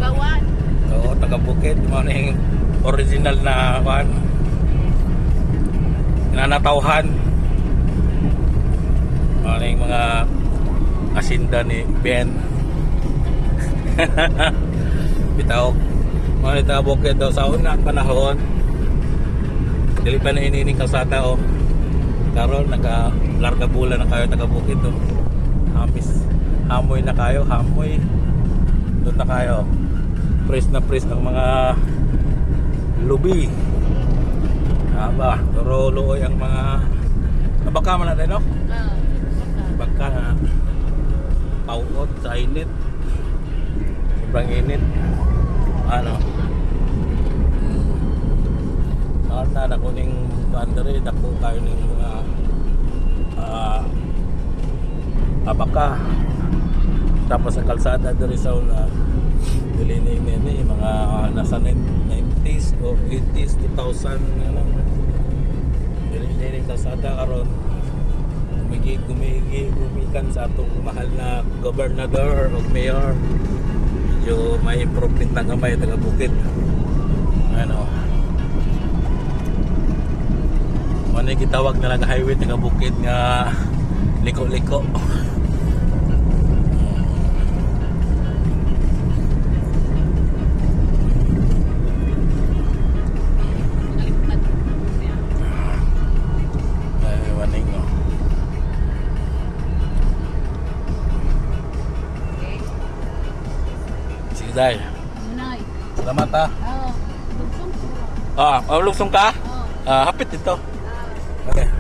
Gawan. Oo, taga Bukid. Ano yung original na kan? Nanatauhan. Ano yung mga asinda ni Ben. Bitaw. Mga taga Bukid daw sa unang panahon. Dili pa na inining kalsada o. Karon naka-larga bula na kayo taga Bukid o. Hamoy na kayo, hamoy. Doon na kayo. Press na press ang mga lubi. Aba, pero luoy ang mga nabaka man natin, no? Baka na pauot sa init. Sobrang init. Ano? Na nakuning bandere, dako kayo ng mga abaka. Tapos ang kalsada diri sa una dilinig nini mga nasa 90s o 80s 2000 ano dilinig kalsada karon gumikan sa atong mahal na gobernador o mayor. Medyo may improvement na gamay taga Bukid. Ano ano yung gitawag na lang highway taga Bukid nga liko-liko. Dahil. Salamat ha. Oo. Lugsong. Lugsong ka? Oo. Hapit dito. Okay.